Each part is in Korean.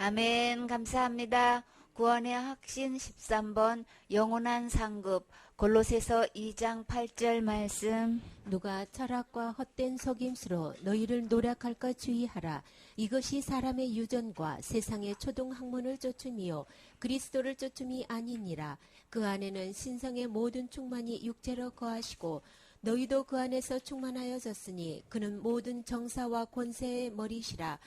아멘. 감사합니다. 구원의 확신 13번 영원한 상급 골로새서 2장 8절 말씀. 누가 철학과 헛된 속임수로 너희를 노략할까 주의하라. 이것이 사람의 유전과 세상의 초동 학문을 쫓음이요 그리스도를 쫓음이 아니니라. 그 안에는 신성의 모든 충만이 육체로 거하시고 너희도 그 안에서 충만하여졌으니 그는 모든 정사와 권세의 머리시라.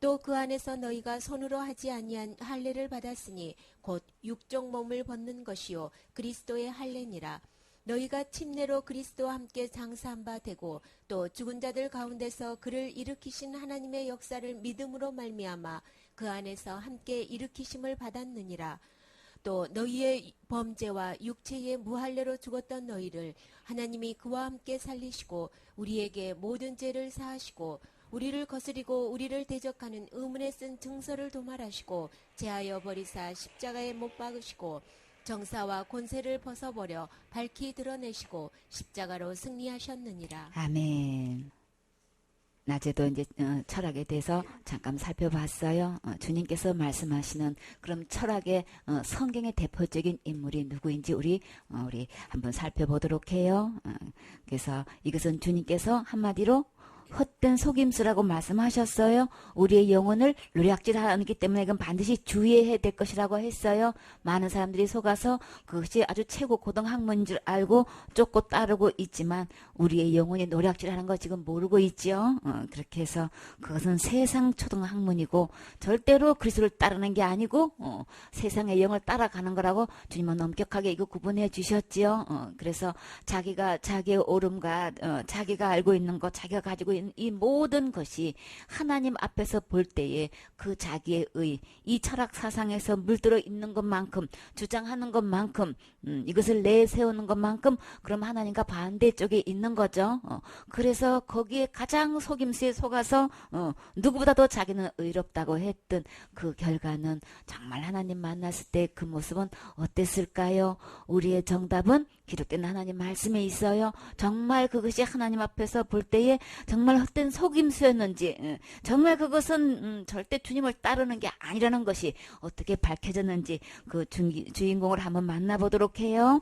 또 그 안에서 너희가 손으로 하지 아니한 할례를 받았으니 곧 육종 몸을 벗는 것이요 그리스도의 할례니라. 너희가 침례로 그리스도와 함께 장사한 바 되고 또 죽은 자들 가운데서 그를 일으키신 하나님의 역사를 믿음으로 말미암아 그 안에서 함께 일으키심을 받았느니라. 또 너희의 범죄와 육체의 무할례로 죽었던 너희를 하나님이 그와 함께 살리시고 우리에게 모든 죄를 사하시고 우리를 거스리고 우리를 대적하는 의문에 쓴 증서를 도말하시고 제하여 버리사 십자가에 못 박으시고 정사와 권세를 벗어버려 밝히 드러내시고 십자가로 승리하셨느니라. 아멘. 낮에도 이제 철학에 대해서 잠깐 살펴봤어요. 주님께서 말씀하시는 그럼 철학의 성경의 대표적인 인물이 누구인지 우리 한번 살펴보도록 해요. 그래서 이것은 주님께서 한마디로 헛된 속임수라고 말씀하셨어요. 우리의 영혼을 노략질하기 때문에 이건 반드시 주의해야 될 것이라고 했어요. 많은 사람들이 속아서 그것이 아주 최고 고등 학문인 줄 알고 쫓고 따르고 있지만 우리의 영혼이 노략질하는 거 지금 모르고 있지요. 그렇게 해서 그것은 세상 초등 학문이고 절대로 그리스도를 따르는 게 아니고 세상의 영을 따라가는 거라고 주님은 엄격하게 이거 구분해 주셨지요. 그래서 자기가 자기의 옳음과 자기가 알고 있는 것, 자기가 가지고 있는 이 모든 것이 하나님 앞에서 볼 때에 그 자기의 의, 이 철학 사상에서 물들어 있는 것만큼 주장하는 것만큼 이것을 내세우는 것만큼 그럼 하나님과 반대쪽에 있는 거죠. 그래서 거기에 가장 속임수에 속아서 누구보다도 자기는 의롭다고 했던 그 결과는 정말 하나님 만났을 때 그 모습은 어땠을까요? 우리의 정답은 기록된 하나님 말씀에 있어요. 정말 그것이 하나님 앞에서 볼 때에 정말 헛된 속임수였는지 정말 그것은 절대 주님을 따르는 게 아니라는 것이 어떻게 밝혀졌는지 그 주인공을 한번 만나보도록 해요.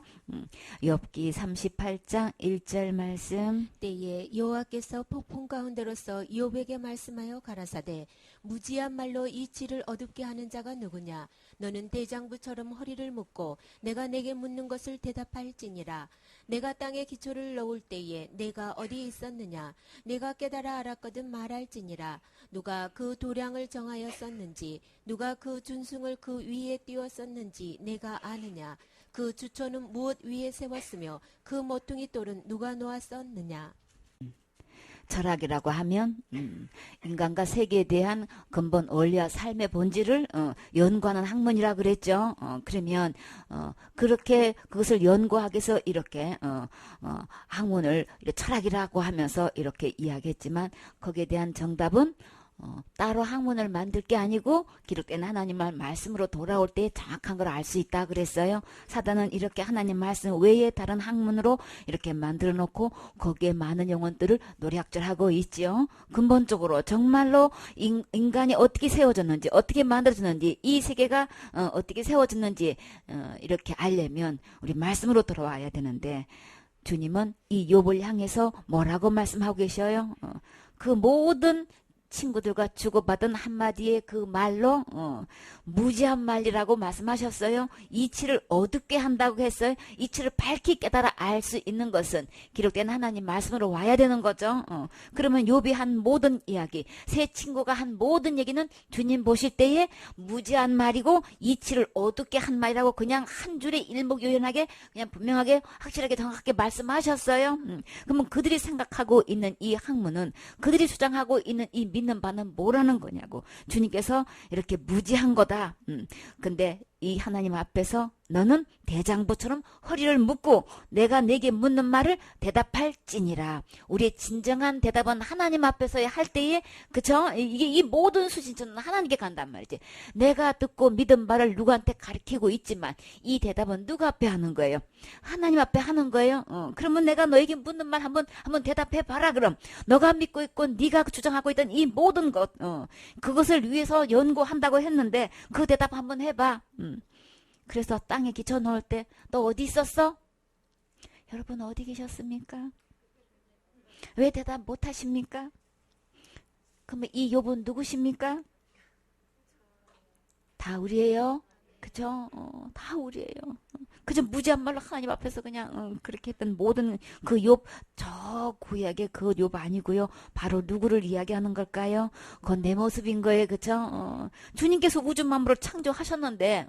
욥기 38장 1절 말씀. 때에 여호와께서 폭풍 가운데로서 욥에게 말씀하여 가라사대 무지한 말로 이치를 어둡게 하는 자가 누구냐. 너는 대장부처럼 허리를 묶고 내가 내게 묻는 것을 대답할지니라. 내가 땅에 기초를 넣을 때에 내가 어디에 있었느냐. 내가 깨달아 알았거든 말할지니라. 누가 그 도량을 정하였었는지 누가 그 준승을 그 위에 띄웠었는지 내가 아느냐. 그 주초는 무엇 위에 세웠으며 그 모퉁이 돌은 누가 놓았었느냐. 철학이라고 하면 인간과 세계에 대한 근본 원리와 삶의 본질을 연구하는 학문이라 그랬죠. 그러면 그렇게 그것을 연구하기 위해서 이렇게 학문을 철학이라고 하면서 이렇게 이야기했지만 거기에 대한 정답은 따로 학문을 만들 게 아니고 기록된 하나님 말씀으로 돌아올 때 정확한 걸 알 수 있다 그랬어요. 사단은 이렇게 하나님 말씀 외에 다른 학문으로 이렇게 만들어 놓고 거기에 많은 영혼들을 노략질하고 있지요. 근본적으로 정말로 인간이 어떻게 세워졌는지 어떻게 만들어졌는지 이 세계가 어떻게 세워졌는지 이렇게 알려면 우리 말씀으로 돌아와야 되는데 주님은 이 욥을 향해서 뭐라고 말씀하고 계셔요? 그 모든 친구들과 주고받은 한마디의 그 말로 무지한 말이라고 말씀하셨어요. 이치를 어둡게 한다고 했어요. 이치를 밝히 깨달아 알 수 있는 것은 기록된 하나님 말씀으로 와야 되는 거죠. 그러면 욥이 한 모든 이야기, 세 친구가 한 모든 얘기는 주님 보실 때에 무지한 말이고 이치를 어둡게 한 말이라고 그냥 한 줄에 일목요연하게 그냥 분명하게 확실하게 정확하게 말씀하셨어요. 그러면 그들이 생각하고 있는 이 학문은 그들이 주장하고 있는 이 믿는 바는 뭐라는 거냐고. 주님께서 이렇게 무지한 거다. 근데 이 하나님 앞에서 너는 대장부처럼 허리를 묶고 내가 내게 묻는 말을 대답할지니라. 우리의 진정한 대답은 하나님 앞에서 할 때에, 그쵸? 이게 이 모든 수신처는 하나님께 간단 말이지. 내가 듣고 믿은 말을 누구한테 가르치고 있지만 이 대답은 누구 앞에 하는 거예요? 하나님 앞에 하는 거예요. 그러면 내가 너에게 묻는 말 한번 대답해 봐라. 그럼 너가 믿고 있고 네가 주장하고 있던 이 모든 것, 그것을 위해서 연구한다고 했는데 그 대답 한번 해봐. 그래서 땅에 기쳐 놓을 때 너 어디 있었어? 여러분 어디 계셨습니까? 왜 대답 못 하십니까? 그러면 이 욥은 누구십니까? 다 우리예요. 그죠? 다 우리예요. 그저 무지한 말로 하나님 앞에서 그냥 그렇게 했던 모든 그 욥, 저 구약의 그 욥 아니고요. 바로 누구를 이야기하는 걸까요? 그건 내 모습인 거예요. 그죠? 주님께서 우주 만물을 창조하셨는데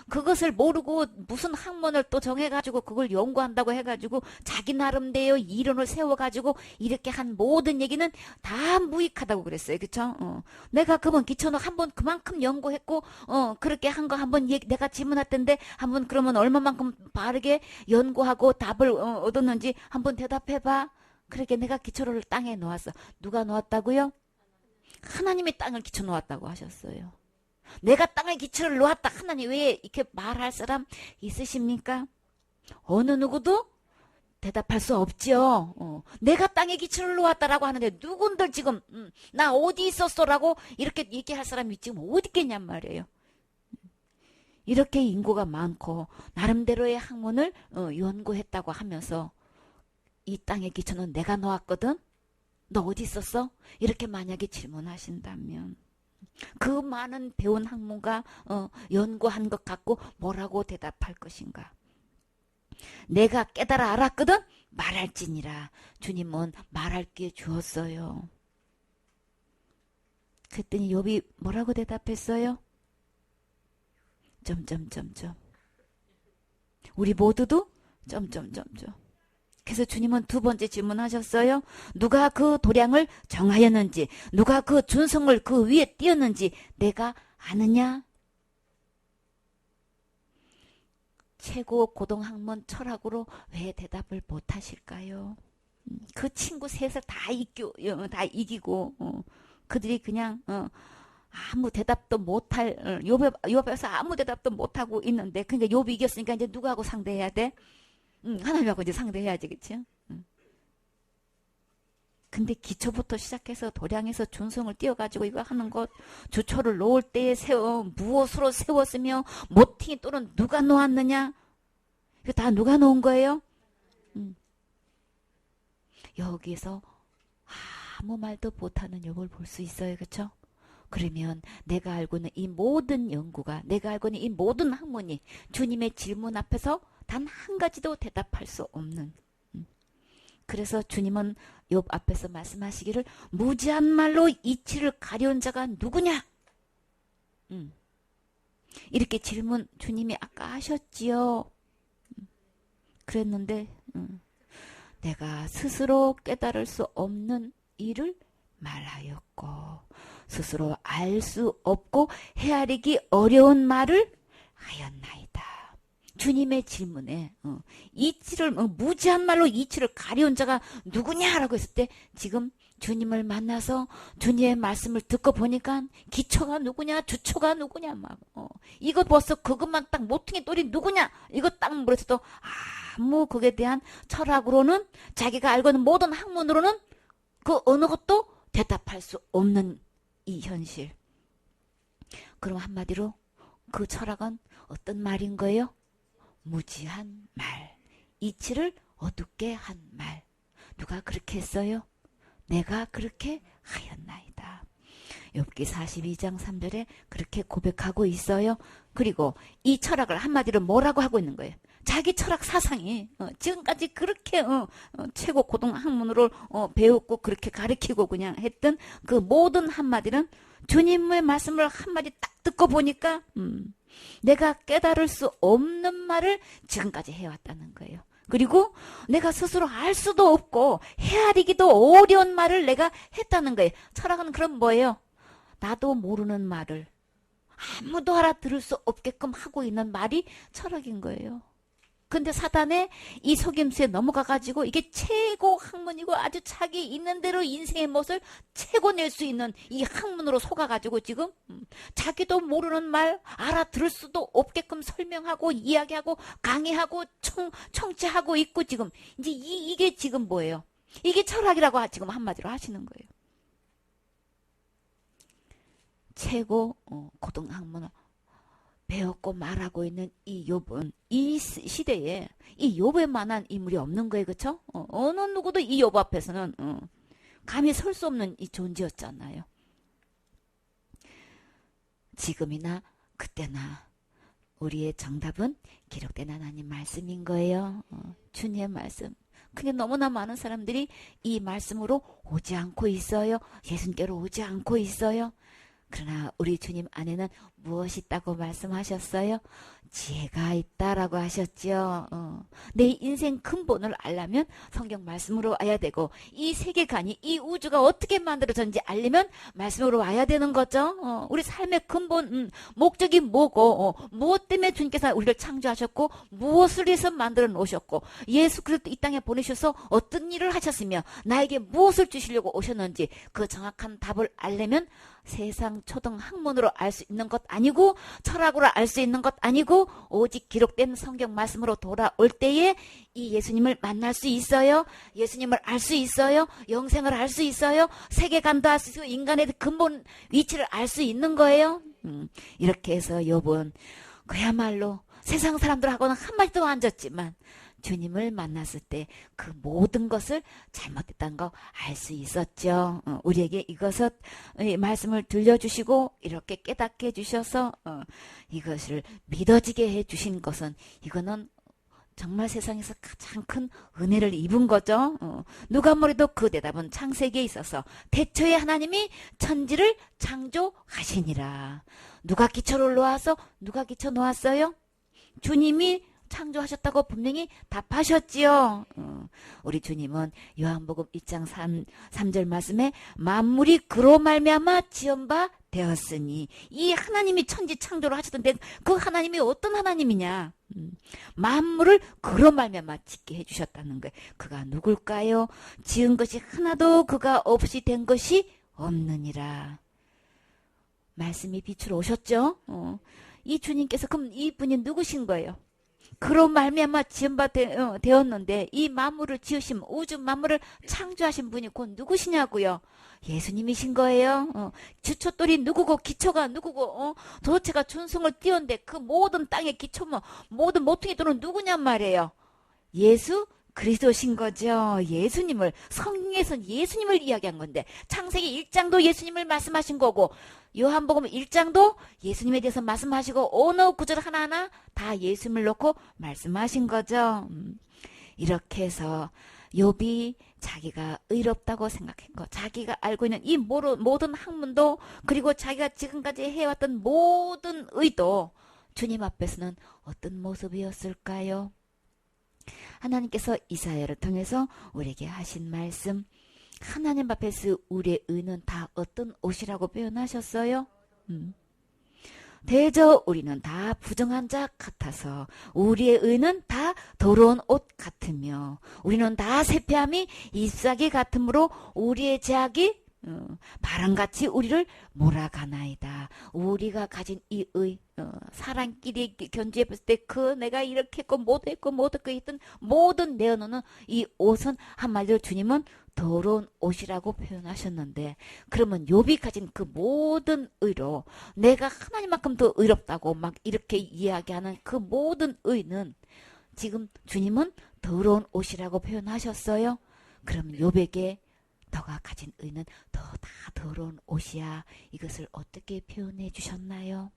그것을 모르고 무슨 학문을 또 정해가지고 그걸 연구한다고 해가지고 자기 나름대로 이론을 세워가지고 이렇게 한 모든 얘기는 다 무익하다고 그랬어요. 그쵸? 내가 그분 기천을 한번 그만큼 연구했고 그렇게 한 거 한번 내가 질문했던데 한번 그러면 얼마만큼 바르게 연구하고 답을 얻었는지 한번 대답해봐. 그렇게 내가 기초를 땅에 놓았어. 누가 놓았다고요? 하나님이 땅을 기초 놓았다고 하셨어요. 내가 땅에 기초를 놓았다. 하나님 왜 이렇게 말할 사람 있으십니까? 어느 누구도 대답할 수 없죠. 내가 땅에 기초를 놓았다라고 하는데 누군들 지금 나 어디 있었어라고 이렇게 얘기할 사람이 지금 어디 있겠냔 말이에요. 이렇게 인구가 많고 나름대로의 학문을 연구했다고 하면서 이 땅의 기초는 내가 놓았거든. 너 어디 있었어? 이렇게 만약에 질문하신다면 그 많은 배운 학문가 연구한 것 갖고 뭐라고 대답할 것인가? 내가 깨달아 알았거든. 말할지니라. 주님은 말할 기회 주었어요. 그랬더니 욥이 뭐라고 대답했어요? 점점점점. 우리 모두도 점점점점. 그래서 주님은 두 번째 질문하셨어요. 누가 그 도량을 정하였는지, 누가 그 준성을 그 위에 띄었는지 내가 아느냐? 최고 고등학문 철학으로 왜 대답을 못하실까요? 그 친구 셋을 다 이기고 그들이 그냥 아무 대답도 못할 욥 앞에서 아무 대답도 못하고 있는데 그러니까 욥이 이겼으니까 이제 누구하고 상대해야 돼? 하나님하고 이제 상대해야지, 그치? 근데 기초부터 시작해서 도량에서 준성을 띄워가지고 이거 하는 것, 주초를 놓을 때에 무엇으로 세웠으며 모퉁이 또는 누가 놓았느냐? 이거 다 누가 놓은 거예요? 여기서 아무 말도 못하는 욥을 볼 수 있어요, 그렇죠? 그러면 내가 알고 있는 이 모든 연구가, 내가 알고 있는 이 모든 학문이 주님의 질문 앞에서 단 한 가지도 대답할 수 없는. 그래서 주님은 욥 앞에서 말씀하시기를 무지한 말로 이치를 가려운 자가 누구냐? 이렇게 질문 주님이 아까 하셨지요. 그랬는데 내가 스스로 깨달을 수 없는 일을 말하였고 스스로 알 수 없고 헤아리기 어려운 말을 하였나이다. 주님의 질문에 이치를 무지한 말로 이치를 가려운 자가 누구냐라고 했을 때 지금 주님을 만나서 주님의 말씀을 듣고 보니까 기초가 누구냐 주초가 누구냐 막 이거 벌써 그것만 딱 모퉁이 돌이 누구냐 이거 딱 물어서도 아무 그에 대한 철학으로는 자기가 알고 있는 모든 학문으로는 그 어느 것도 대답할 수 없는 이 현실. 그럼 한마디로 그 철학은 어떤 말인 거예요? 무지한 말, 이치를 어둡게 한 말. 누가 그렇게 했어요? 내가 그렇게 하였나이다. 욥기 42장 3절에 그렇게 고백하고 있어요. 그리고 이 철학을 한마디로 뭐라고 하고 있는 거예요? 자기 철학 사상이 지금까지 그렇게 최고 고등학문으로 배웠고 그렇게 가르치고 그냥 했던 그 모든 한마디는 주님의 말씀을 한마디 딱 듣고 보니까 내가 깨달을 수 없는 말을 지금까지 해왔다는 거예요. 그리고 내가 스스로 알 수도 없고 헤아리기도 어려운 말을 내가 했다는 거예요. 철학은 그럼 뭐예요? 나도 모르는 말을 아무도 알아들을 수 없게끔 하고 있는 말이 철학인 거예요. 근데 사단의 이 속임수에 넘어가가지고 이게 최고 학문이고 아주 자기 있는 대로 인생의 멋을 최고 낼 수 있는 이 학문으로 속아가지고 지금 자기도 모르는 말 알아들을 수도 없게끔 설명하고 이야기하고 강의하고 청취하고 있고 지금 이제 이게 지금 뭐예요? 이게 철학이라고 지금 한마디로 하시는 거예요. 최고 고등학문을 배웠고 말하고 있는 이 욥은 이 시대에 이 욥에만한 인물이 없는 거예요. 그렇죠? 어느 누구도 이 욥 앞에서는 감히 설 수 없는 이 존재였잖아요. 지금이나 그때나 우리의 정답은 기록된 하나님 말씀인 거예요. 주님의 말씀. 그게 너무나 많은 사람들이 이 말씀으로 오지 않고 있어요. 예수님께로 오지 않고 있어요. 그러나 우리 주님 안에는 무엇이 있다고 말씀하셨어요? 지혜가 있다라고 하셨죠. 내 인생 근본을 알려면 성경 말씀으로 와야 되고 이 세계관이 이 우주가 어떻게 만들어졌는지 알려면 말씀으로 와야 되는 거죠. 우리 삶의 근본 목적이 뭐고 무엇 때문에 주님께서 우리를 창조하셨고 무엇을 위해서 만들어 놓으셨고 예수 그리스도 이 땅에 보내셔서 어떤 일을 하셨으며 나에게 무엇을 주시려고 오셨는지 그 정확한 답을 알려면 세상 초등 학문으로 알 수 있는 것 아니고 철학으로 알 수 있는 것 아니고 오직 기록된 성경 말씀으로 돌아올 때에 이 예수님을 만날 수 있어요. 예수님을 알 수 있어요. 영생을 알 수 있어요. 세계관도 알 수 있고 인간의 근본 위치를 알 수 있는 거예요. 이렇게 해서 욥은 그야말로 세상 사람들하고는 한마디도 안 졌지만 주님을 만났을 때 그 모든 것을 잘못됐다는 거 알 수 있었죠. 우리에게 이것을 말씀을 들려주시고 이렇게 깨닫게 해주셔서 이것을 믿어지게 해주신 것은 이거는 정말 세상에서 가장 큰 은혜를 입은 거죠. 누가 뭐래도 그 대답은 창세기에 있어서 태초에 하나님이 천지를 창조하시니라. 누가 기초를 놓아서 누가 기초 놓았어요? 주님이 창조하셨다고 분명히 답하셨지요. 우리 주님은 요한복음 2장 3절 말씀에 만물이 그로 말미암아 지은 바 되었으니 이 하나님이 천지 창조를 하셨던데 그 하나님이 어떤 하나님이냐? 만물을 그로 말미암아 짓게 해주셨다는 거예요. 그가 누굴까요? 지은 것이 하나도 그가 없이 된 것이 없느니라. 말씀이 빛으로 오셨죠? 이 주님께서 그럼 이분이 누구신 거예요? 그로 말미암아 지은 바 되었는데 이 만물을 지으신 우주 만물을 창조하신 분이 곧 누구시냐고요? 예수님이신 거예요. 주춧돌이 누구고 기초가 누구고 도대체가 준성을 띄웠는데 그 모든 땅의 기초 모든 모퉁이들은 누구냔 말이에요. 예수 그리스도신 거죠. 예수님을 성경에서는 예수님을 이야기한 건데 창세기 1장도 예수님을 말씀하신 거고 요한복음 1장도 예수님에 대해서 말씀하시고 어느 구절 하나하나 다 예수님을 놓고 말씀하신 거죠. 이렇게 해서 욥이 자기가 의롭다고 생각한 거, 자기가 알고 있는 이 모든 학문도 그리고 자기가 지금까지 해왔던 모든 의도 주님 앞에서는 어떤 모습이었을까요? 하나님께서 이사야를 통해서 우리에게 하신 말씀, 하나님 앞에서 우리의 의는 다 어떤 옷이라고 표현하셨어요? 대저 우리는 다 부정한 자 같아서 우리의 의는 다 더러운 옷 같으며 우리는 다 세폐함이 잎사귀 같으므로 우리의 죄악이 바람같이 우리를 몰아가나이다. 우리가 가진 이 의, 사람끼리 견주해 봤을 때 그 내가 이렇게 했고 못했고 했던 모든 내어놓는 이 옷은 한마디로 주님은 더러운 옷이라고 표현하셨는데 그러면 욥이 가진 그 모든 의로 내가 하나님만큼 더 의롭다고 막 이렇게 이야기하는 그 모든 의는 지금 주님은 더러운 옷이라고 표현하셨어요. 그럼 욥에게 너가 가진 의는 더 다 더러운 옷이야. 이것을 어떻게 표현해 주셨나요?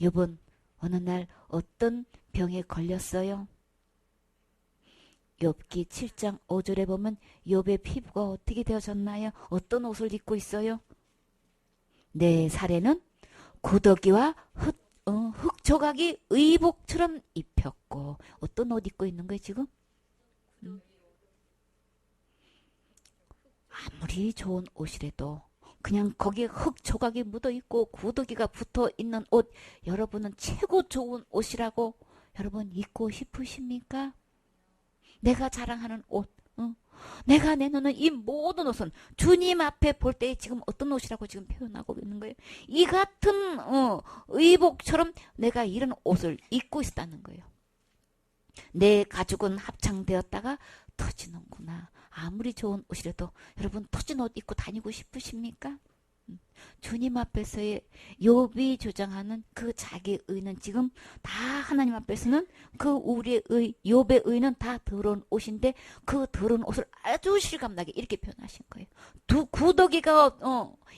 욥은 어느 날 어떤 병에 걸렸어요? 욥기 7장 5절에 보면 욥의 피부가 어떻게 되어졌나요? 어떤 옷을 입고 있어요? 내 살에는 구더기와 흙 조각이 의복처럼 입혔고 어떤 옷 입고 있는 거예요 지금? 아무리 좋은 옷이라도 그냥 거기에 흙 조각이 묻어 있고 구더기가 붙어 있는 옷, 여러분은 최고 좋은 옷이라고 여러분 입고 싶으십니까? 내가 자랑하는 옷, 내가 내놓는 이 모든 옷은 주님 앞에 볼 때 지금 어떤 옷이라고 지금 표현하고 있는 거예요. 이 같은 의복처럼 내가 이런 옷을 입고 있다는 거예요. 내 가죽은 합창되었다가 터지는구나. 아무리 좋은 옷이라도 여러분 터진 옷 입고 다니고 싶으십니까? 주님 앞에서의 욥이 주장하는 그 자기 의는 지금 다 하나님 앞에서는 그 우리의 의, 욥의 의는 다 더러운 옷인데 그 더러운 옷을 아주 실감나게 이렇게 표현하신 거예요. 두 구더기가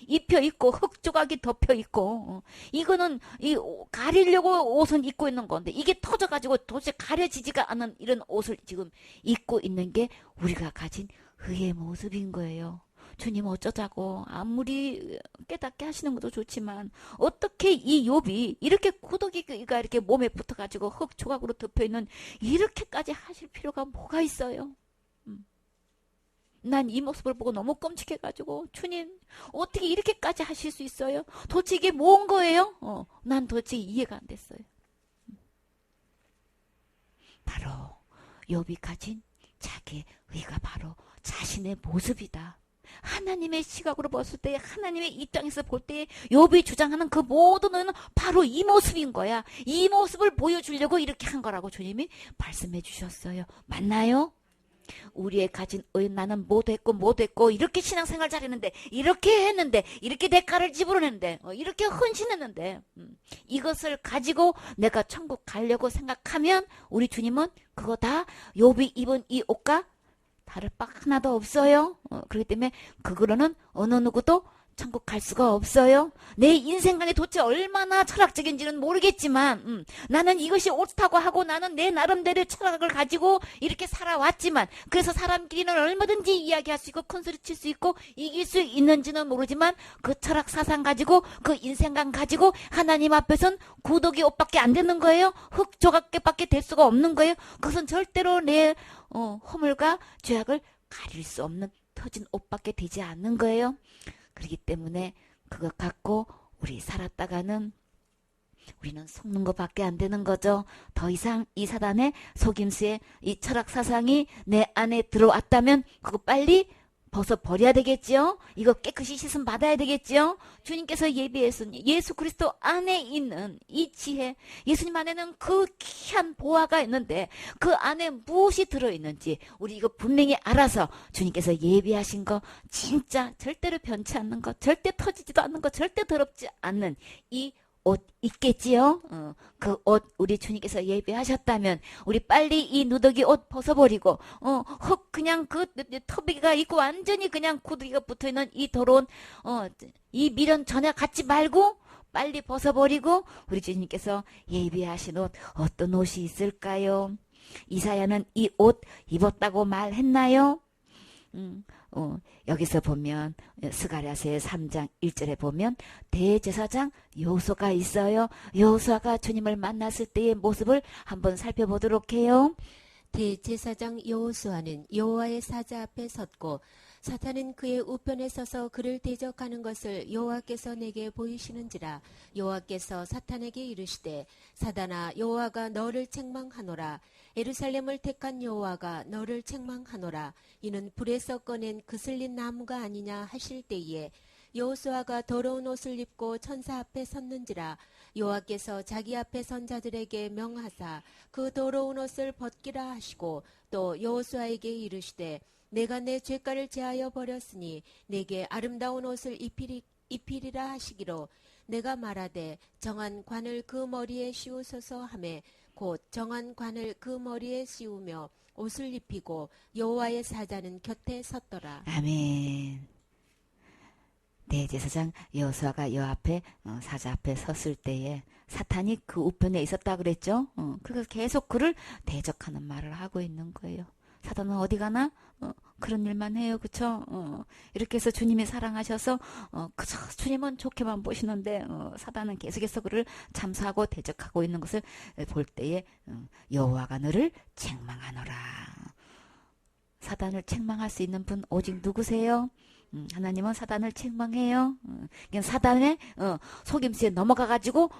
입혀 있고 흙 조각이 덮여 있고 이거는 가리려고 옷은 입고 있는 건데 이게 터져가지고 도대체 가려지지가 않은 이런 옷을 지금 입고 있는 게 우리가 가진 의의 모습인 거예요. 주님 어쩌자고 아무리 깨닫게 하시는 것도 좋지만 어떻게 이 욥이 이렇게 구더기가 이렇게 몸에 붙어가지고 흙 조각으로 덮여있는 이렇게까지 하실 필요가 뭐가 있어요? 난 이 모습을 보고 너무 끔찍해가지고 주님 어떻게 이렇게까지 하실 수 있어요? 도대체 이게 뭔 거예요? 난 도대체 이해가 안 됐어요. 바로 욥이 가진 자기의 의가 바로 자신의 모습이다. 하나님의 시각으로 봤을 때 하나님의 입장에서 볼 때 욥이 주장하는 그 모든 의는 바로 이 모습인 거야. 이 모습을 보여주려고 이렇게 한 거라고 주님이 말씀해 주셨어요. 맞나요? 우리의 가진 의 나는 못했고 이렇게 신앙생활 잘했는데 이렇게 했는데 이렇게 대가를 지불했는데 이렇게 헌신했는데 이것을 가지고 내가 천국 가려고 생각하면 우리 주님은 그거 다 욥이 입은 이 옷과 다를 바 하나도 없어요. 그렇기 때문에 그거로는 어느 누구도 천국 갈 수가 없어요. 내 인생관이 도대체 얼마나 철학적인지는 모르겠지만 나는 이것이 옳다고 하고 나는 내 나름대로 철학을 가지고 이렇게 살아왔지만 그래서 사람끼리는 얼마든지 이야기할 수 있고 큰소리 칠 수 있고 이길 수 있는지는 모르지만 그 철학 사상 가지고 그 인생관 가지고 하나님 앞에선 구더기 옷밖에 안 되는 거예요. 흙 조각밖에 될 수가 없는 거예요. 그것은 절대로 내 허물과 죄악을 가릴 수 없는 터진 옷밖에 되지 않는 거예요. 그렇기 때문에 그것 갖고 우리 살았다가는 우리는 속는 것밖에 안 되는 거죠. 더 이상 이 사단의 속임수에 이 철학 사상이 내 안에 들어왔다면 그거 빨리 벗어버려야 되겠지요. 이거 깨끗이 씻음 받아야 되겠지요. 주님께서 예비했으니 예수 그리스도 안에 있는 이 지혜, 예수님 안에는 그 귀한 보화가 있는데 그 안에 무엇이 들어있는지 우리 이거 분명히 알아서 주님께서 예비하신 거 진짜 절대로 변치 않는 거, 절대 터지지도 않는 거, 절대 더럽지 않는 이 옷 있겠지요? 그 옷 우리 주님께서 예비하셨다면 우리 빨리 이 누더기 옷 벗어버리고 흙 그냥 그 터비가 있고 완전히 그냥 구더기가 붙어있는 이 더러운 이 미련 전혀 갖지 말고 빨리 벗어버리고 우리 주님께서 예비하신 옷 어떤 옷이 있을까요? 이사야는 이 옷 입었다고 말했나요? 여기서 보면 스가랴서의 3장 1절에 보면 대제사장 여호수아가 있어요. 여호수아가 주님을 만났을 때의 모습을 한번 살펴보도록 해요. 대제사장 여호수아는 여호와의 사자 앞에 섰고 사탄은 그의 우편에 서서 그를 대적하는 것을 여호와께서 내게 보이시는지라. 여호와께서 사탄에게 이르시되 사단아 여호와가 너를 책망하노라. 예루살렘을 택한 여호와가 너를 책망하노라. 이는 불에서 꺼낸 그슬린 나무가 아니냐 하실 때에 여호수아가 더러운 옷을 입고 천사 앞에 섰는지라. 여호와께서 자기 앞에 선 자들에게 명하사 그 더러운 옷을 벗기라 하시고 또 여호수아에게 이르시되 내가 내 죄가를 제하여 버렸으니 내게 아름다운 옷을 입히리라 하시기로 내가 말하되 정한 관을 그 머리에 씌우소서 하매 곧 정한 관을 그 머리에 씌우며 옷을 입히고 여호와의 사자는 곁에 섰더라. 아멘. 대제사장 여호수아가 여 앞에 사자 앞에 섰을 때에 사탄이 그 우편에 있었다 그랬죠. 그래서 계속 그를 대적하는 말을 하고 있는 거예요. 사단은 어디 가나? 그런 일만 해요. 그쵸? 이렇게 해서 주님이 사랑하셔서 그저 주님은 좋게만 보시는데 사단은 계속해서 그를 참사하고 대적하고 있는 것을 볼 때에 여호와가 너를 책망하노라. 사단을 책망할 수 있는 분 오직 누구세요? 하나님은 사단을 책망해요. 그냥 사단의 속임수에 넘어가가지고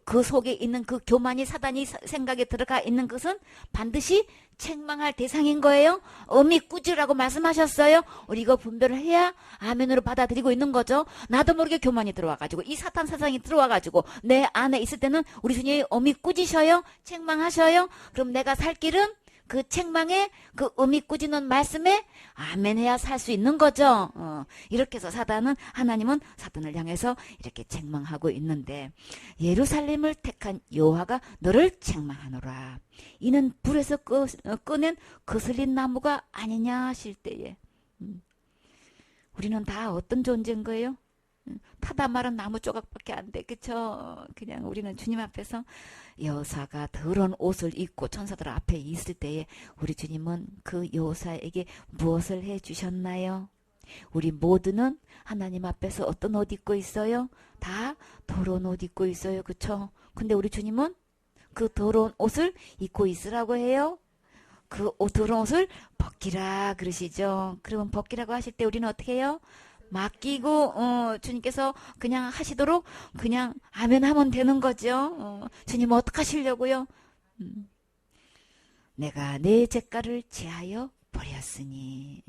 그 속에 있는 그 교만이 사단이 생각에 들어가 있는 것은 반드시 책망할 대상인 거예요. 어미꾸지라고 말씀하셨어요. 우리 이거 분별을 해야 아멘으로 받아들이고 있는 거죠. 나도 모르게 교만이 들어와가지고 이 사탄 사상이 들어와가지고 내 안에 있을 때는 우리 주님이 어미꾸지셔요. 책망하셔요. 그럼 내가 살 길은 그 책망에 그 꾸짖는 말씀에 아멘 해야 살 수 있는 거죠. 이렇게 해서 하나님은 사탄을 향해서 이렇게 책망하고 있는데, 예루살렘을 택한 여호와가 너를 책망하노라. 이는 불에서 꺼낸 거슬린 나무가 아니냐 하실 때에, 우리는 다 어떤 존재인 거예요? 타다 말은 나무 조각밖에 안 돼. 그쵸? 그냥 우리는 주님 앞에서 여호사가 더러운 옷을 입고 천사들 앞에 있을 때에 우리 주님은 그 여호사에게 무엇을 해 주셨나요? 우리 모두는 하나님 앞에서 어떤 옷 입고 있어요? 다 더러운 옷 입고 있어요. 그쵸? 근데 우리 주님은 그 더러운 옷을 입고 있으라고 해요. 그 더러운 옷을 벗기라 그러시죠. 그러면 벗기라고 하실 때 우리는 어떻게 해요? 맡기고 주님께서 그냥 하시도록 그냥 아멘 하면 되는 거죠. 주님 어떡하시려고요? 내가 내 죄가를 제하여 버렸으니.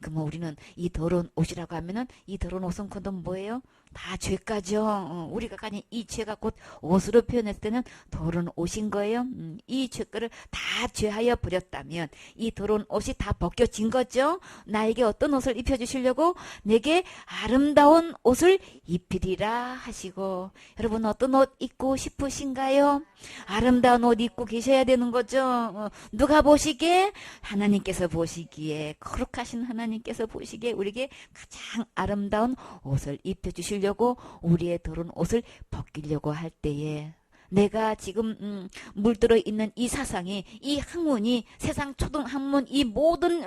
그러면 우리는 이 더러운 옷이라고 하면은 이 더러운 옷은 그건 뭐예요? 다 죄가죠. 우리가 가진 이 죄가 곧 옷으로 표현했을 때는 더러운 옷인 거예요. 이 죄가를 다 죄하여 버렸다면 이 더러운 옷이 다 벗겨진 거죠. 나에게 어떤 옷을 입혀주시려고? 내게 아름다운 옷을 입히리라 하시고. 여러분 어떤 옷 입고 싶으신가요? 아름다운 옷 입고 계셔야 되는 거죠. 누가 보시기에? 하나님께서 보시기에, 거룩하신 하나님께서 보시기에 우리에게 가장 아름다운 옷을 입혀주시려고 우리의 더러운 옷을 벗기려고 할 때에, 내가 지금 물들어 있는 이 사상이, 이 학문이, 세상 초등 학문, 이 모든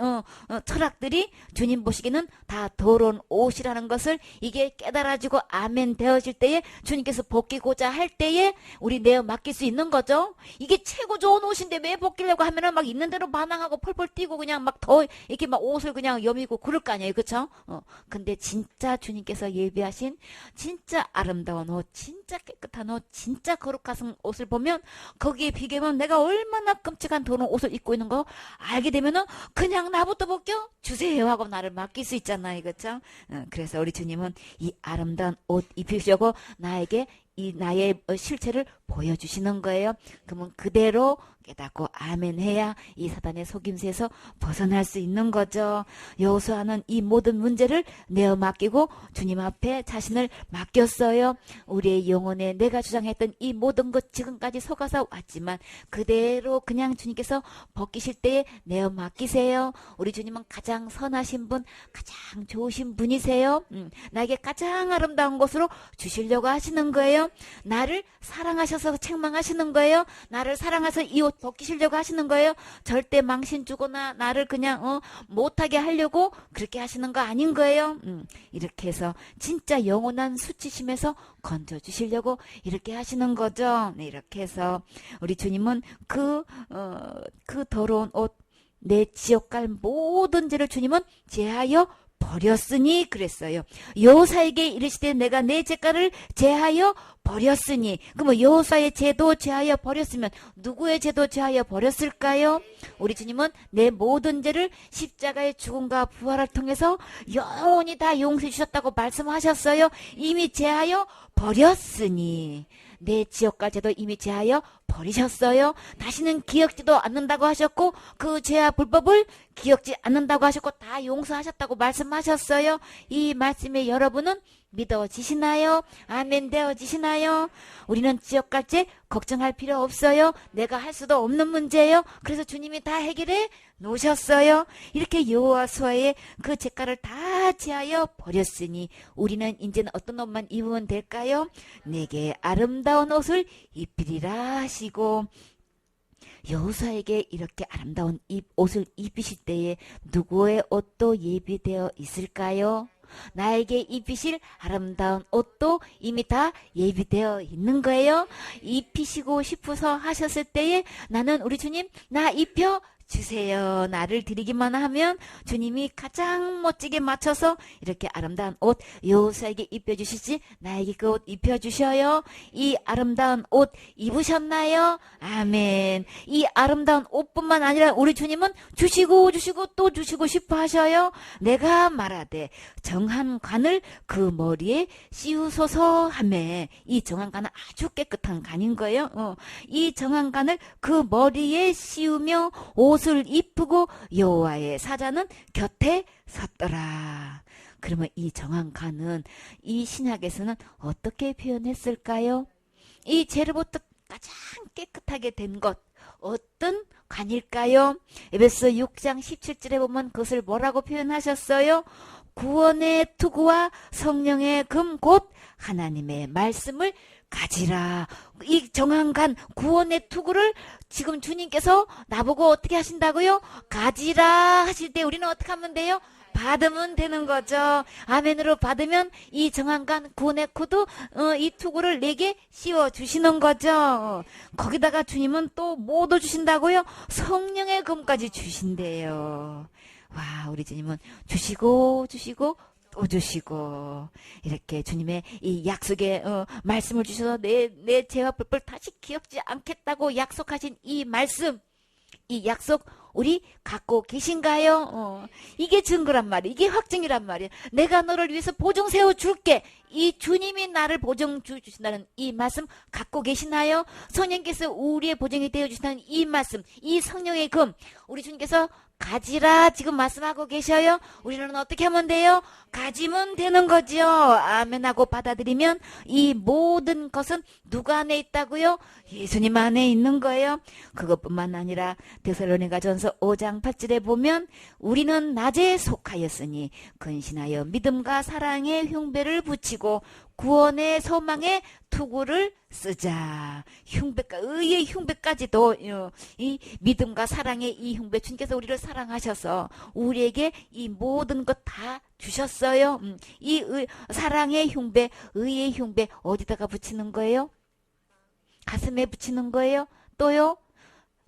철학들이 주님 보시기에는 다 더러운 옷이라는 것을 이게 깨달아지고 아멘 되어질 때에 주님께서 벗기고자 할 때에 우리 내어 맡길 수 있는 거죠. 이게 최고 좋은 옷인데 왜 벗기려고 하면은 막 있는 대로 반항하고 펄펄 뛰고 그냥 막 더 이렇게 막 옷을 그냥 여미고 그럴 거 아니에요. 그쵸? 근데 진짜 주님께서 예비하신 진짜 아름다운 옷, 진짜 깨끗한 옷, 진짜 거룩한 옷을 보면 거기에 비교하면 내가 얼마나 끔찍한 더러운 옷을 입고 있는 거 알게 되면은 그냥 나부터 벗겨 주세요 하고 나를 맡길 수 있잖아요. 그렇죠? 그래서 우리 주님은 이 아름다운 옷 입히려고 나에게 이 나의 실체를 보여주시는 거예요. 그러면 그대로 깨닫고 아멘 해야 이 사단의 속임수에서 벗어날 수 있는 거죠. 여호수아는 이 모든 문제를 내어 맡기고 주님 앞에 자신을 맡겼어요. 우리의 영혼에 내가 주장했던 이 모든 것 지금까지 속아서 왔지만 그대로 그냥 주님께서 벗기실 때에 내어 맡기세요. 우리 주님은 가장 선하신 분, 가장 좋으신 분이세요. 나에게 가장 아름다운 곳으로 주시려고 하시는 거예요. 나를 사랑하셔서 책망하시는 거예요. 나를 사랑해서 이 옷 벗기시려고 하시는 거예요. 절대 망신 주거나 나를 그냥 못하게 하려고 그렇게 하시는 거 아닌 거예요. 이렇게 해서 진짜 영원한 수치심에서 건져주시려고 이렇게 하시는 거죠. 네, 이렇게 해서 우리 주님은 그 더러운 옷, 내 지옥 갈 모든 죄를 주님은 제하여 버렸으니 그랬어요. 여호사에게 이르시되 내가 내 죄가를 제하여 버렸으니. 그러면 여호사의 죄도 제하여 버렸으면 누구의 죄도 제하여 버렸을까요? 우리 주님은 내 모든 죄를 십자가의 죽음과 부활을 통해서 영원히 다 용서해 주셨다고 말씀하셨어요. 이미 제하여 버렸으니. 내 지옥갈 죄도 이미 제하여 버리셨어요. 다시는 기억지도 않는다고 하셨고 그 죄와 불법을 기억지 않는다고 하셨고 다 용서하셨다고 말씀하셨어요. 이 말씀에 여러분은 믿어지시나요? 아멘 되어지시나요? 우리는 지옥갈 죄 걱정할 필요 없어요. 내가 할 수도 없는 문제예요. 그래서 주님이 다 해결해 놓으셨어요. 이렇게 여호수아의 그 죄가를 다 제하여 버렸으니 우리는 이제는 어떤 옷만 입으면 될까요? 내게 아름다운 옷을 입히리라 하시고, 여호수아에게 이렇게 아름다운 옷을 입히실 때에 누구의 옷도 예비되어 있을까요? 나에게 입히실 아름다운 옷도 이미 다 예비되어 있는 거예요. 입히시고 싶어서 하셨을 때에 나는 우리 주님 나 입혀 주세요. 나를 드리기만 하면 주님이 가장 멋지게 맞춰서 이렇게 아름다운 옷 요사에게 입혀주시지 나에게 그 옷 입혀주셔요. 이 아름다운 옷 입으셨나요? 아멘. 이 아름다운 옷뿐만 아니라 우리 주님은 주시고 또 주시고 싶어 하셔요. 내가 말하되 정한 관을 그 머리에 씌우소서 하매, 이 정한 관은 아주 깨끗한 관인 거예요. 이 정한 관을 그 머리에 씌우며 옷을 입히고 여호와의 사자는 곁에 섰더라. 그러면 이 정한 관은 이 신약에서는 어떻게 표현했을까요? 이 죄로부터 가장 깨끗하게 된 것 어떤 관일까요? 에베소 6장 17절에 보면 그것을 뭐라고 표현하셨어요? 구원의 투구와 성령의 금 곧 하나님의 말씀을 가지라. 이 정한 관 구원의 투구를 지금 주님께서 나보고 어떻게 하신다고요? 가지라 하실 때 우리는 어떻게 하면 돼요? 받으면 되는 거죠. 아멘으로 받으면 이 정한 관 구원의 구두 이 투구를 내게 씌워주시는 거죠. 거기다가 주님은 또 뭐도 주신다고요? 성령의 금까지 주신대요. 와, 우리 주님은 주시고 또 주시고 이렇게 주님의 이 약속의 말씀을 주셔서 내 죄와 불법을 다시 기억지 않겠다고 약속하신 이 말씀, 이 약속 우리 갖고 계신가요? 이게 증거란 말이에요. 이게 확증이란 말이에요. 내가 너를 위해서 보증 세워줄게. 이 주님이 나를 보증 주신다는 이 말씀 갖고 계시나요? 성령께서 우리의 보증이 되어주신다는 이 말씀, 이 성령의 금, 우리 주님께서 가지라 지금 말씀하고 계셔요. 우리는 어떻게 하면 돼요? 가지면 되는 거죠. 아멘하고 받아들이면 이 모든 것은 누구 안에 있다고요? 예수님 안에 있는 거예요. 그것뿐만 아니라 데살로니가전서 5장 8절에 보면 우리는 낮에 속하였으니 근신하여 믿음과 사랑의 흉배를 붙이고 구원의 소망의 투구를 쓰자. 흉배가 의의 흉배까지도 이 믿음과 사랑의 이 흉배, 주님께서 우리를 사랑하셔서 우리에게 이 모든 것 다 주셨어요. 이 사랑의 흉배, 의의 흉배 어디다가 붙이는 거예요? 가슴에 붙이는 거예요. 또요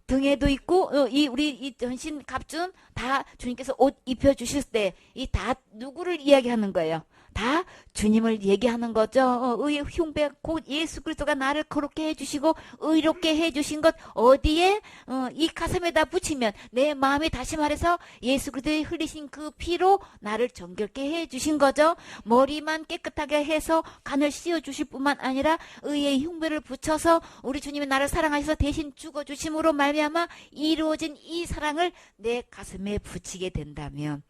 등에도 있고 우리 이 전신 갑준 다 주님께서 옷 입혀 주실 때 이 다 누구를 이야기하는 거예요? 다 주님을 얘기하는 거죠. 의의 흉배 곧 예수 그리스도가 나를 거룩게 해주시고 의롭게 해주신 것 어디에 이 가슴에다 붙이면 내 마음이 다시 말해서 예수 그리스도의 흘리신 그 피로 나를 정결케 해주신 거죠. 머리만 깨끗하게 해서 간을 씌워주실 뿐만 아니라 의의 흉배를 붙여서 우리 주님이 나를 사랑하셔서 대신 죽어주심으로 말미암아 이루어진 이 사랑을 내 가슴에 붙이게 된다면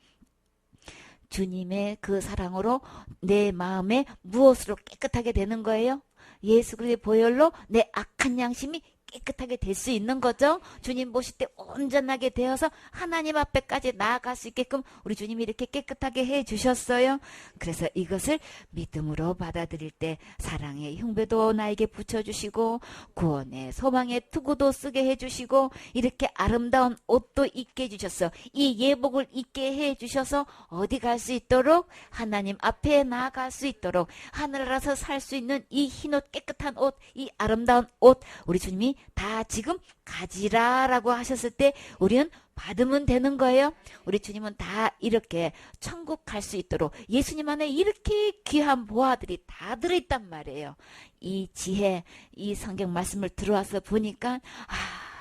주님의 그 사랑으로 내 마음에 무엇으로 깨끗하게 되는 거예요? 예수 그리스도의 보혈로 내 악한 양심이 깨끗하게 될 수 있는 거죠. 주님 보실 때 온전하게 되어서 하나님 앞에까지 나아갈 수 있게끔 우리 주님이 이렇게 깨끗하게 해주셨어요. 그래서 이것을 믿음으로 받아들일 때 사랑의 흉배도 나에게 붙여주시고 구원의 소망의 투구도 쓰게 해주시고 이렇게 아름다운 옷도 입게 해주셨어. 이 예복을 입게 해주셔서 어디 갈 수 있도록 하나님 앞에 나아갈 수 있도록 하늘나라에서 살 수 있는 이 흰옷 깨끗한 옷, 이 아름다운 옷 우리 주님이 다 지금 가지라라고 하셨을 때 우리는 받으면 되는 거예요. 우리 주님은 다 이렇게 천국 갈 수 있도록 예수님 안에 이렇게 귀한 보화들이 다 들어있단 말이에요. 이 지혜, 이 성경 말씀을 들어와서 보니까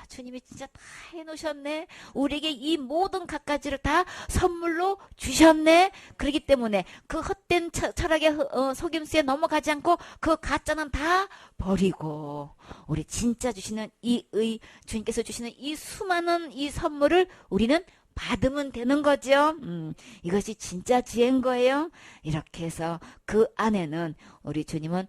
주님이 진짜 다 해놓으셨네. 우리에게 이 모든 갖가지를 다 선물로 주셨네. 그렇기 때문에 그 헛된 철학의 속임수에 넘어가지 않고 그 가짜는 다 버리고 우리 진짜 주시는 주님께서 주시는 이 수많은 이 선물을 우리는 받으면 되는 거죠. 이것이 진짜 지혜인 거예요. 이렇게 해서 그 안에는 우리 주님은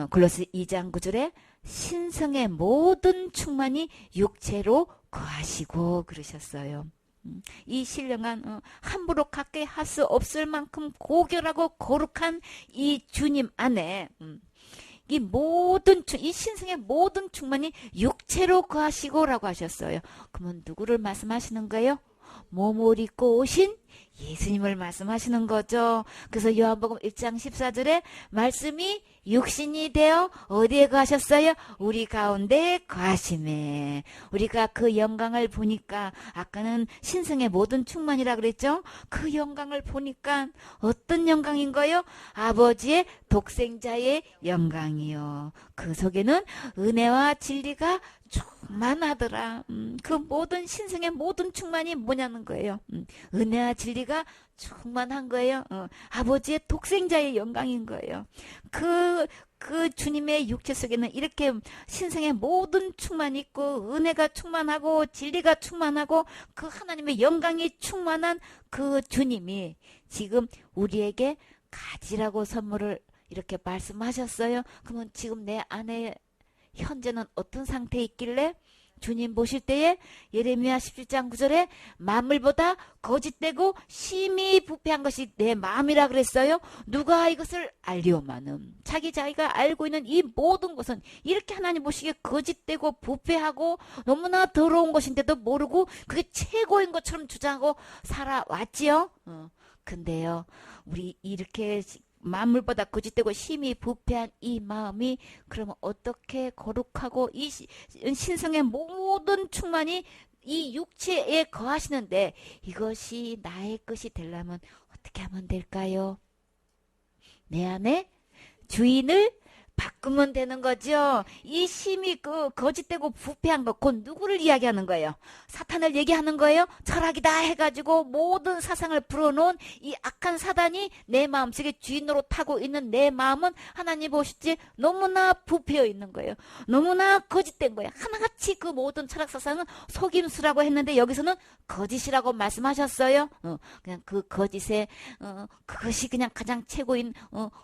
골로새 2장 9절에 신성의 모든 충만이 육체로 거하시고 그러셨어요. 이 신령한 함부로 갖게 할 수 없을 만큼 고결하고 거룩한 이 주님 안에 이 신성의 모든 충만이 육체로 거하시고라고 하셨어요. 그러면 누구를 말씀하시는 거예요? 몸을 입고 오신 예수님을 말씀하시는 거죠. 그래서 요한복음 1장 14절에 말씀이 육신이 되어 어디에 거하셨어요? 우리 가운데 거하심에. 우리가 그 영광을 보니까 아까는 신성의 모든 충만이라 그랬죠. 그 영광을 보니까 어떤 영광인 거요? 아버지의 독생자의 영광이요. 그 속에는 은혜와 진리가 충만하더라. 그 모든 신성의 모든 충만이 뭐냐는 거예요. 은혜와 진리가 충만한 거예요. 아버지의 독생자의 영광인 거예요. 그 주님의 육체 속에는 이렇게 신성의 모든 충만이 있고 은혜가 충만하고 진리가 충만하고 그 하나님의 영광이 충만한 그 주님이 지금 우리에게 가지라고 선물을 이렇게 말씀하셨어요. 그러면 지금 내 안에 현재는 어떤 상태에 있길래 주님 보실 때에 예레미야 17장 9절에 만물보다 거짓되고 심히 부패한 것이 내 마음이라 그랬어요. 누가 이것을 알리오마는 자기가 알고 있는 이 모든 것은 이렇게 하나님 보시기에 거짓되고 부패하고 너무나 더러운 것인데도 모르고 그게 최고인 것처럼 주장하고 살아왔지요. 근데요 우리 이렇게 만물보다 거짓되고 심히 부패한 이 마음이 그러면 어떻게 거룩하고 이 신성의 모든 충만이 이 육체에 거하시는데 이것이 나의 것이 되려면 어떻게 하면 될까요? 내 안에 주인을 바꾸면 되는 거죠. 이 심히 그 거짓되고 부패한 것, 곧 누구를 이야기하는 거예요? 사탄을 얘기하는 거예요? 철학이다 해가지고 모든 사상을 불어놓은 이 악한 사단이 내 마음속에 주인으로 타고 있는 내 마음은 하나님 보시지 너무나 부패해 있는 거예요. 너무나 거짓된 거예요. 하나같이 그 모든 철학 사상은 속임수라고 했는데 여기서는 거짓이라고 말씀하셨어요. 그냥 그 거짓에 그것이 그냥 가장 최고인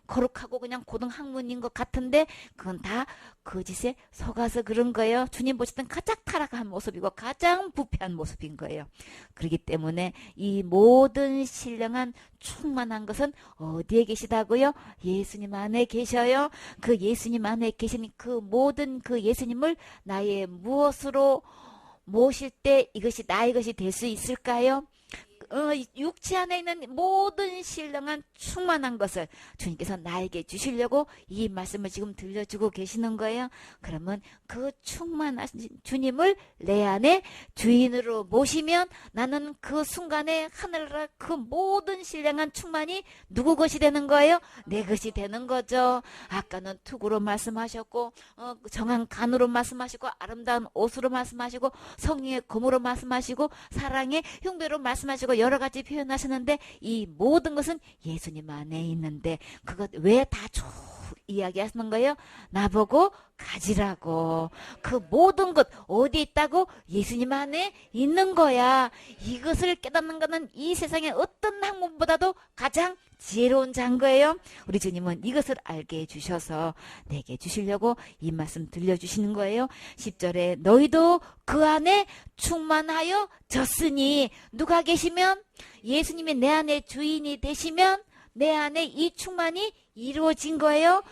거룩하고 그냥 고등학문인 것 같은 근데 그건 다 거짓에 속아서 그런 거예요. 주님 보실 땐 가장 타락한 모습이고 가장 부패한 모습인 거예요. 그렇기 때문에 이 모든 신령한 충만한 것은 어디에 계시다고요? 예수님 안에 계셔요. 그 예수님 안에 계신 그 모든 그 예수님을 나의 무엇으로 모실 때 이것이 나의 것이 될 수 있을까요? 육체 안에 있는 모든 신령한 충만한 것을 주님께서 나에게 주시려고 이 말씀을 지금 들려주고 계시는 거예요. 그러면 그 충만하신 주님을 내 안에 주인으로 모시면 나는 그 순간에 하늘나라 그 모든 신령한 충만이 누구 것이 되는 거예요? 내 것이 되는 거죠. 아까는 투구로 말씀하셨고 정한 간으로 말씀하시고 아름다운 옷으로 말씀하시고 성령의 검으로 말씀하시고 사랑의 흉배로 말씀하시고 여러 가지 표현하셨는데 이 모든 것은 예수님 안에 있는데 그것 왜 다 이야기하시는 거예요? 나보고 가지라고. 그 모든 것 어디 있다고? 예수님 안에 있는 거야. 이것을 깨닫는 것은 이 세상의 어떤 학문보다도 가장 지혜로운 자인 거예요. 우리 주님은 이것을 알게 해주셔서 내게 주시려고 이 말씀 들려주시는 거예요. 10절에 너희도 그 안에 충만하여 졌으니 누가 계시면 예수님이 내 안에 주인이 되시면 내 안에 이 충만이 이루어진 거예요.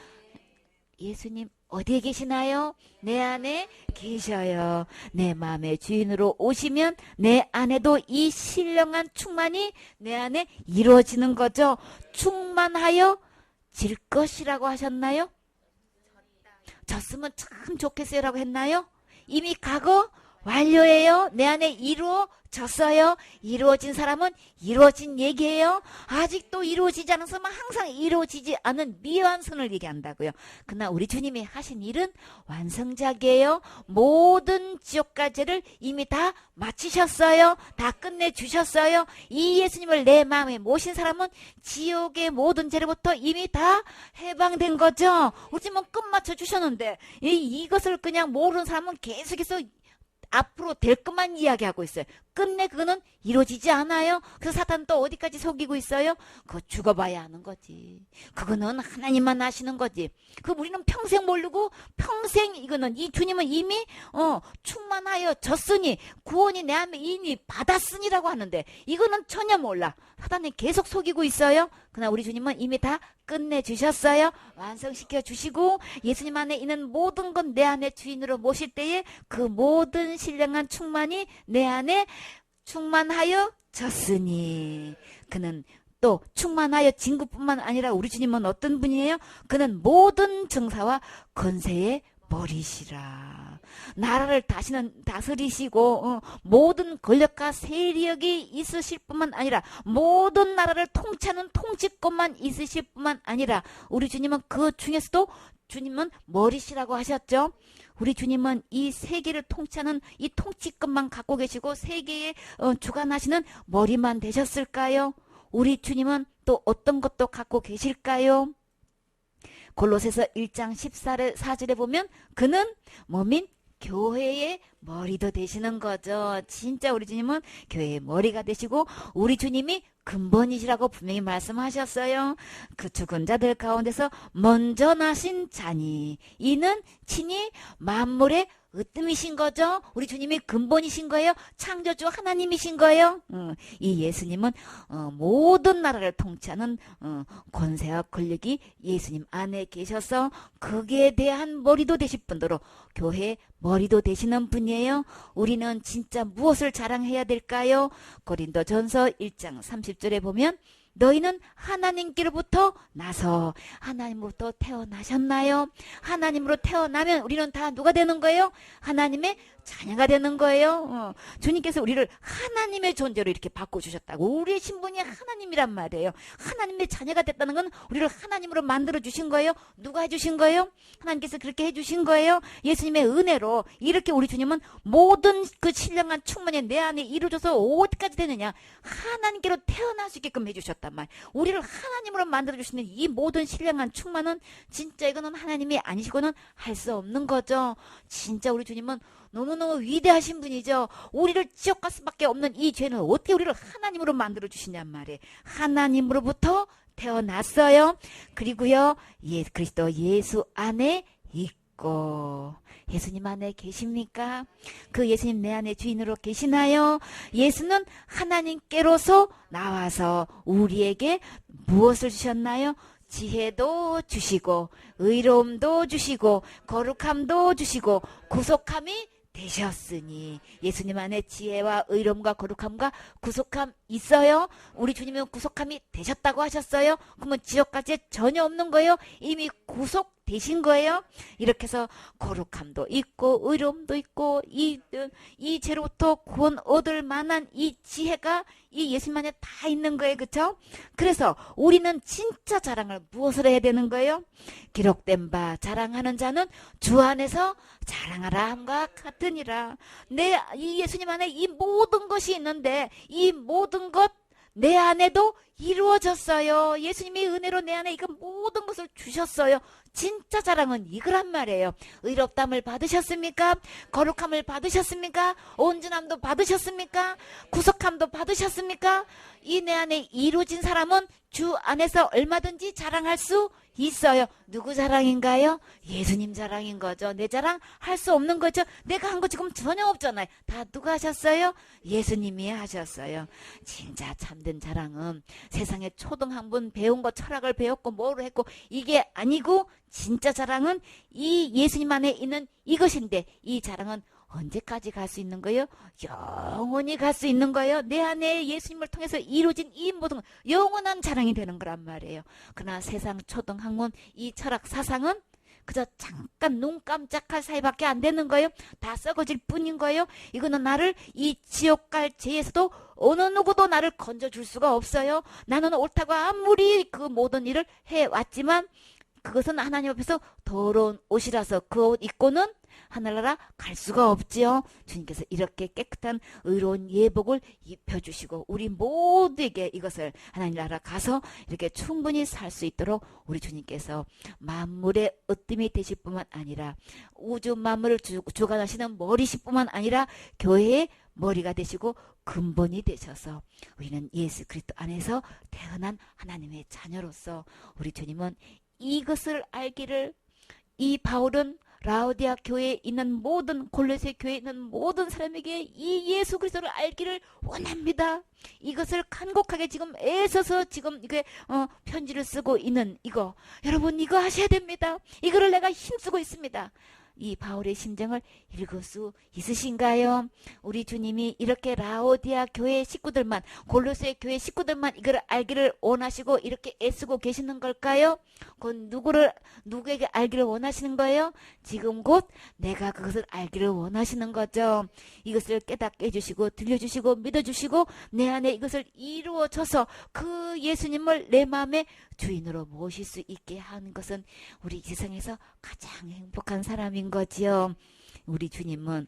예수님 어디에 계시나요? 내 안에 계셔요. 내 마음의 주인으로 오시면 내 안에도 이 신령한 충만이 내 안에 이루어지는 거죠. 충만하여 질 것이라고 하셨나요? 졌으면 참 좋겠어요라고 했나요? 이미 과거 완료예요. 내 안에 이루어졌어요. 이루어진 사람은 이루어진 얘기예요. 아직도 이루어지지 않은 사람은 항상 이루어지지 않은 미완성을 얘기한다고요. 그러나 우리 주님이 하신 일은 완성작이에요. 모든 지옥과제를 이미 다 마치셨어요. 다 끝내주셨어요. 이 예수님을 내 마음에 모신 사람은 지옥의 모든 죄로부터 이미 다 해방된 거죠. 우리 주님은 끝마쳐 주셨는데 이것을 그냥 모르는 사람은 계속해서 앞으로 될 것만 이야기하고 있어요. 끝내 그거는 이루어지지 않아요. 그래서 사탄은 또 어디까지 속이고 있어요? 그거 죽어봐야 하는 거지. 그거는 하나님만 아시는 거지. 그 우리는 평생 모르고 평생 이거는 이 주님은 이미 충만하여 졌으니 구원이 내 안에 이미 받았으니라고 하는데 이거는 전혀 몰라. 사탄이 계속 속이고 있어요. 그러나 우리 주님은 이미 다 끝내주셨어요. 완성시켜 주시고 예수님 안에 있는 모든 건 내 안에 주인으로 모실 때에 그 모든 신령한 충만이 내 안에 충만하여 졌으니. 그는 또 충만하여 진 것뿐만 아니라 우리 주님은 어떤 분이에요? 그는 모든 정사와 권세의 머리시라. 나라를 다스리시고 모든 권력과 세력이 있으실 뿐만 아니라 모든 나라를 통치하는 통치권만 있으실 뿐만 아니라 우리 주님은 그 중에서도 주님은 머리시라고 하셨죠. 우리 주님은 이 세계를 통치하는 이 통치권만 갖고 계시고 세계에 주관하시는 머리만 되셨을까요? 우리 주님은 또 어떤 것도 갖고 계실까요? 골로새서 1장 14절에 보면 그는 뭐민? 교회의 머리도 되시는 거죠. 진짜 우리 주님은 교회의 머리가 되시고 우리 주님이 근본이시라고 분명히 말씀하셨어요. 그 죽은 자들 가운데서 먼저 나신 자니 이는 친히 만물의 으뜸이신 거죠. 우리 주님이 근본이신 거예요. 창조주 하나님이신 거예요. 이 예수님은 모든 나라를 통치하는 권세와 권력이 예수님 안에 계셔서 거기에 대한 머리도 되실 뿐더러 교회의 머리도 되시는 분이에요. 우리는 진짜 무엇을 자랑해야 될까요? 고린도전서 1장 30절에 보면 너희는 하나님께로부터 나서 하나님으로부터 태어나셨나요? 하나님으로 태어나면 우리는 다 누가 되는 거예요? 하나님의 자녀가 되는 거예요. 주님께서 우리를 하나님의 존재로 이렇게 바꿔주셨다고. 우리의 신분이 하나님이란 말이에요. 하나님의 자녀가 됐다는 건 우리를 하나님으로 만들어주신 거예요. 누가 해주신 거예요? 하나님께서 그렇게 해주신 거예요. 예수님의 은혜로 이렇게 우리 주님은 모든 그 신령한 충만이 내 안에 이루어져서 어디까지 되느냐? 하나님께로 태어날 수 있게끔 해주셨단 말. 우리를 하나님으로 만들어주시는 이 모든 신령한 충만은 진짜 이거는 하나님이 아니시고는 할 수 없는 거죠. 진짜 우리 주님은 너무너무 위대하신 분이죠. 우리를 지옥 갈 수밖에 없는 이 죄는 어떻게 우리를 하나님으로 만들어주시냔 말이에요. 하나님으로부터 태어났어요. 그리고요, 그리스도 예수 안에 있고. 예수님 안에 계십니까? 그 예수님 내 안에 주인으로 계시나요? 예수는 하나님께로서 나와서 우리에게 무엇을 주셨나요? 지혜도 주시고 의로움도 주시고 거룩함도 주시고 구속함이 되셨으니. 예수님 안에 지혜와 의로움과 거룩함과 구속함 있어요? 우리 주님은 구속함이 되셨다고 하셨어요? 그러면 지옥까지 전혀 없는 거예요? 이미 구속되신 거예요? 이렇게 해서 거룩함도 있고 의로움도 있고 이 죄로부터 구원 얻을 만한 이 지혜가 이 예수님 안에 다 있는 거예요. 그렇죠? 그래서 우리는 진짜 자랑을 무엇을 해야 되는 거예요? 기록된 바 자랑하는 자는 주 안에서 자랑하라 함과 같으니라. 이 예수님 안에 이 모든 것이 있는데 이 모든 것 내 안에도 이루어졌어요. 예수님이 은혜로 내 안에 이거 모든 것을 주셨어요. 진짜 자랑은 이거란 말이에요. 의롭담을 받으셨습니까? 거룩함을 받으셨습니까? 온전함도 받으셨습니까? 구속함도 받으셨습니까? 이 내 안에 이루어진 사람은 주 안에서 얼마든지 자랑할 수 있어요. 누구 자랑인가요? 예수님 자랑인 거죠. 내 자랑 할 수 없는 거죠. 내가 한 거 지금 전혀 없잖아요. 다 누가 하셨어요? 예수님이 하셨어요. 진짜 참된 자랑은 세상에 초등학문 배운 거 철학을 배웠고 뭐를 했고 이게 아니고 진짜 자랑은 이 예수님 안에 있는 이것인데 이 자랑은 언제까지 갈 수 있는 거예요? 영원히 갈 수 있는 거예요. 내 안에 예수님을 통해서 이루어진 이 모든 건 영원한 자랑이 되는 거란 말이에요. 그러나 세상 초등학문 이 철학 사상은 그저 잠깐 눈 깜짝할 사이밖에 안 되는 거예요. 다 썩어질 뿐인 거예요. 이거는 나를 이 지옥 갈 죄에서도 어느 누구도 나를 건져줄 수가 없어요. 나는 옳다고 아무리 그 모든 일을 해왔지만 그것은 하나님 앞에서 더러운 옷이라서 그 옷 입고는 하늘나라 갈 수가 없지요. 주님께서 이렇게 깨끗한 의로운 예복을 입혀주시고 우리 모두에게 이것을 하나님 나라 가서 이렇게 충분히 살 수 있도록 우리 주님께서 만물의 으뜸이 되실 뿐만 아니라 우주 만물을 주관하시는 머리실 뿐만 아니라 교회의 머리가 되시고 근본이 되셔서 우리는 예수 그리스도 안에서 태어난 하나님의 자녀로서 우리 주님은 이것을 알기를 이 바울은 라오디아 교회에 있는 모든 골로새 교회에 있는 모든 사람에게 이 예수 그리스도를 알기를 원합니다. 이것을 간곡하게 지금 애써서 지금 이게 편지를 쓰고 있는 이거 여러분 이거 하셔야 됩니다. 이거를 내가 힘쓰고 있습니다. 이 바울의 심정을 읽을 수 있으신가요? 우리 주님이 이렇게 라오디아 교회 식구들만, 골로새 교회 식구들만 이걸 알기를 원하시고 이렇게 애쓰고 계시는 걸까요? 곧 누구에게 알기를 원하시는 거예요? 지금 곧 내가 그것을 알기를 원하시는 거죠. 이것을 깨닫게 해주시고 들려주시고 믿어주시고 내 안에 이것을 이루어져서 그 예수님을 내 마음의 주인으로 모실 수 있게 하는 것은 우리 세상에서 가장 행복한 사람인 거지요. 우리 주님은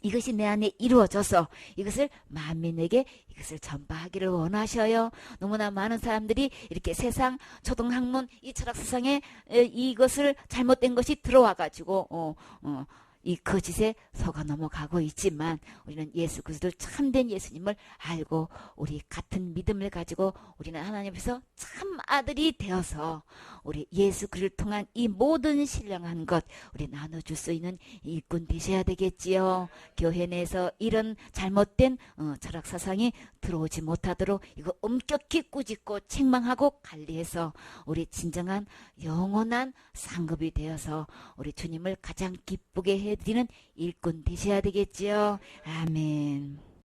이것이 내 안에 이루어져서 이것을 만민에게 이것을 전파하기를 원하셔요. 너무나 많은 사람들이 이렇게 세상 초등학문 이 철학 세상에 이것을 잘못된 것이 들어와 가지고 이 거짓에 속아 넘어가고 있지만 우리는 예수 그리스도 참된 예수님을 알고 우리 같은 믿음을 가지고 우리는 하나님 앞에서 참 아들이 되어서 우리 예수 그리스도를 통한 이 모든 신령한 것 우리 나눠줄 수 있는 일꾼 되셔야 되겠지요. 교회 내에서 이런 잘못된 철학 사상이 들어오지 못하도록 이거 엄격히 꾸짖고 책망하고 관리해서 우리 진정한 영원한 상급이 되어서 우리 주님을 가장 기쁘게 해드리는 일꾼 되셔야 되겠지요. 아멘.